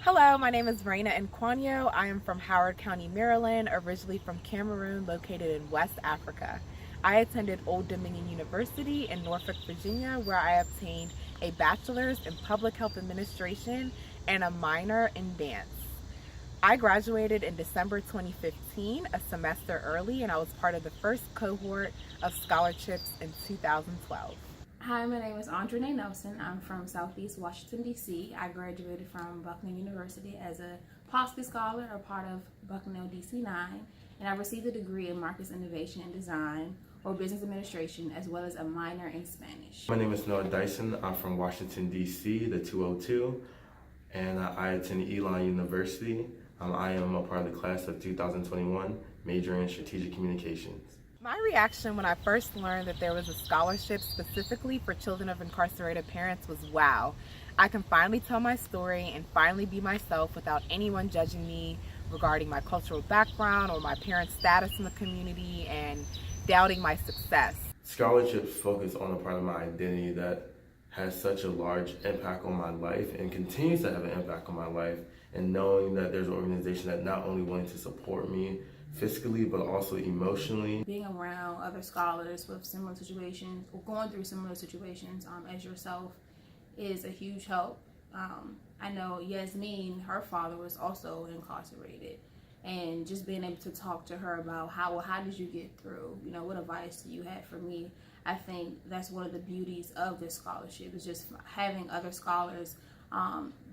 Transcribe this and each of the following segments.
Hello, my name is Raynna and I am from Howard County, Maryland, originally from Cameroon, located in West Africa. I attended Old Dominion University in Norfolk, Virginia, where I obtained a bachelor's in public health administration and a minor in dance. I graduated in December 2015, a semester early, and I was part of the first cohort of ScholarCHIPS in 2012. Hi, my name is Andranae and Noah. I'm from Southeast Washington, D.C. I graduated from Bucknell University as a policy scholar, or part of Bucknell DC 9, and I received a degree in Markets Innovation and Design, or Business Administration, as well as a minor in Spanish. My name is Noah Dyson. I'm from Washington, D.C., the 202, and I attend Elon University. I am a part of the class of 2021, majoring in strategic communications. My reaction when I first learned that there was a scholarship specifically for children of incarcerated parents was wow. I can finally tell my story and finally be myself without anyone judging me regarding my cultural background or my parents' status in the community and doubting my success. Scholarships focus on a part of my identity that has such a large impact on my life and continues to have an impact on my life, and knowing that there's an organization that not only willing to support me fiscally but also emotionally. Being around other scholars with similar situations or going through similar situations as yourself is a huge help. I know Yasmin, her father was also incarcerated, and just being able to talk to her about how did you get through, what advice do you have for me. I think that's one of the beauties of this scholarship, is just having other scholars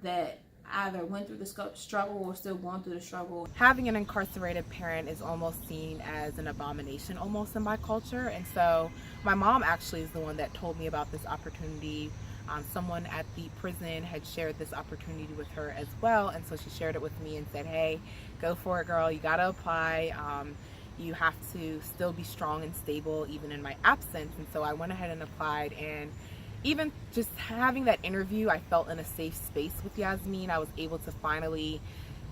that either went through the struggle or still going through the struggle. Having an incarcerated parent is almost seen as an abomination almost in my culture, and so my mom actually is the one that told me about this opportunity. Someone at the prison had shared this opportunity with her as well, and so she shared it with me and said, hey, go for it, girl, you gotta apply. You have to still be strong and stable even in my absence. And so I went ahead and applied, and even just having that interview, I felt in a safe space with Yasmin. I was able to finally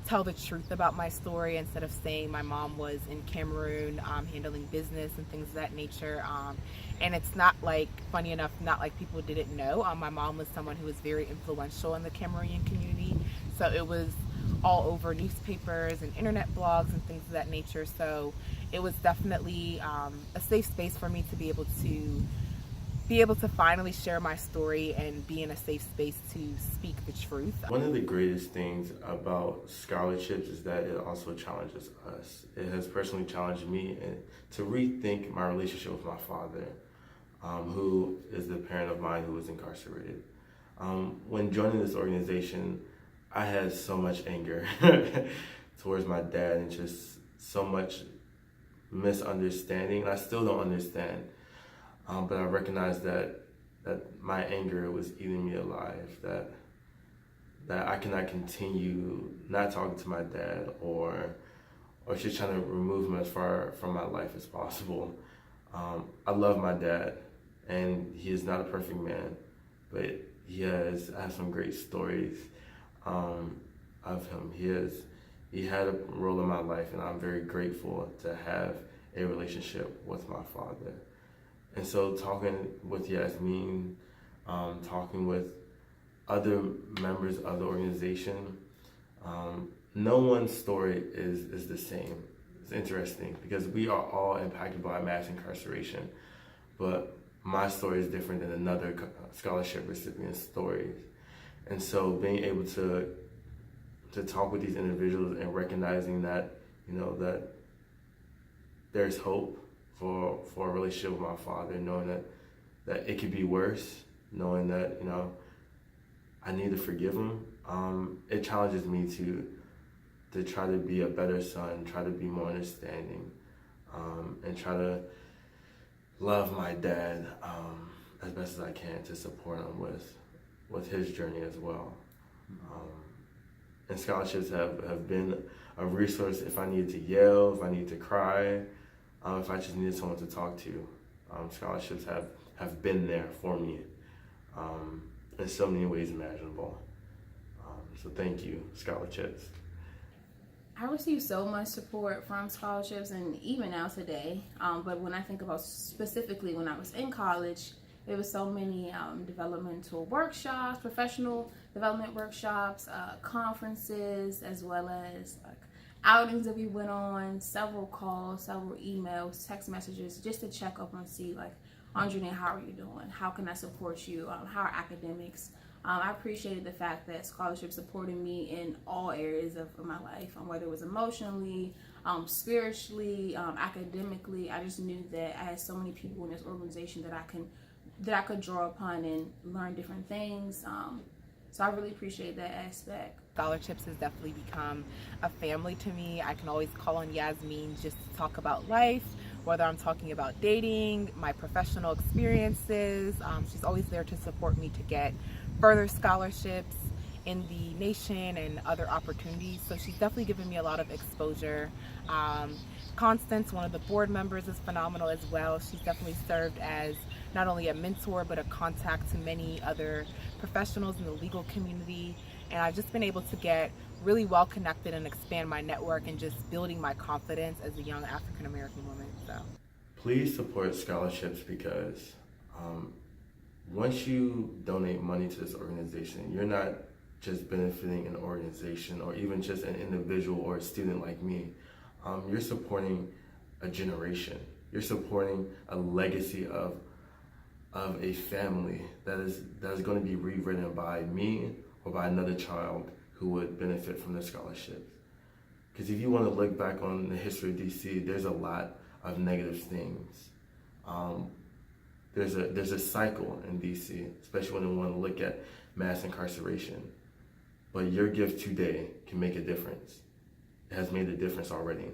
tell the truth about my story instead of saying my mom was in Cameroon handling business and things of that nature. And it's not like, funny enough, not like people didn't know. My mom was someone who was very influential in the Cameroonian community. So it was all over newspapers and internet blogs and things of that nature. So it was definitely a safe space for me to be able to finally share my story and be in a safe space to speak the truth. One of the greatest things about scholarships is that it also challenges us. It has personally challenged me to rethink my relationship with my father, who is the parent of mine who was incarcerated. When joining this organization, I had so much anger towards my dad and just so much misunderstanding. And I still don't understand. But I recognize that my anger was eating me alive, that I cannot continue not talking to my dad or just trying to remove him as far from my life as possible. I love my dad, and he is not a perfect man, but I have some great stories of him. He had a role in my life, and I'm very grateful to have a relationship with my father. And so talking with Yasmin, talking with other members of the organization, no one's story is the same. It's interesting because we are all impacted by mass incarceration, but my story is different than another scholarship recipient's story. And so being able to talk with these individuals and recognizing that, that there's hope for a relationship with my father, knowing that it could be worse, knowing that, I need to forgive him. It challenges me to try to be a better son, try to be more understanding, and try to love my dad as best as I can to support him with his journey as well. And scholarships have been a resource if I needed to yell, if I needed to cry, if I just needed someone to talk to. Scholarships have been there for me in so many ways imaginable. So thank you, ScholarCHIPS. I received so much support from scholarships, and even now today. But when I think about specifically when I was in college, There was so many developmental workshops, professional development workshops, conferences, as well as like outings that we went on, several calls, several emails, text messages, just to check up and see like, Andranae, how are you doing? How can I support you? How are academics? I appreciated the fact that scholarship supported me in all areas of my life, whether it was emotionally, spiritually, academically. I just knew that I had so many people in this organization that I could draw upon and learn different things. So I really appreciate that aspect. ScholarCHIPS has definitely become a family to me. I can always call on Yasmin just to talk about life, whether I'm talking about dating, my professional experiences. She's always there to support me to get further scholarships in the nation and other opportunities. So she's definitely given me a lot of exposure. Constance, one of the board members, is phenomenal as well. She's definitely served as not only a mentor, but a contact to many other professionals in the legal community. And I've just been able to get really well connected and expand my network and just building my confidence as a young African American woman. So please support ScholarCHIPS, because once you donate money to this organization, you're not just benefiting an organization or even just an individual or a student like me. You're supporting a generation. You're supporting a legacy of a family that is going to be rewritten by me or by another child who would benefit from the scholarships. Because if you want to look back on the history of DC, there's a lot of negative things. There's a cycle in DC, especially when you want to look at mass incarceration. But your gift today can make a difference. It has made a difference already.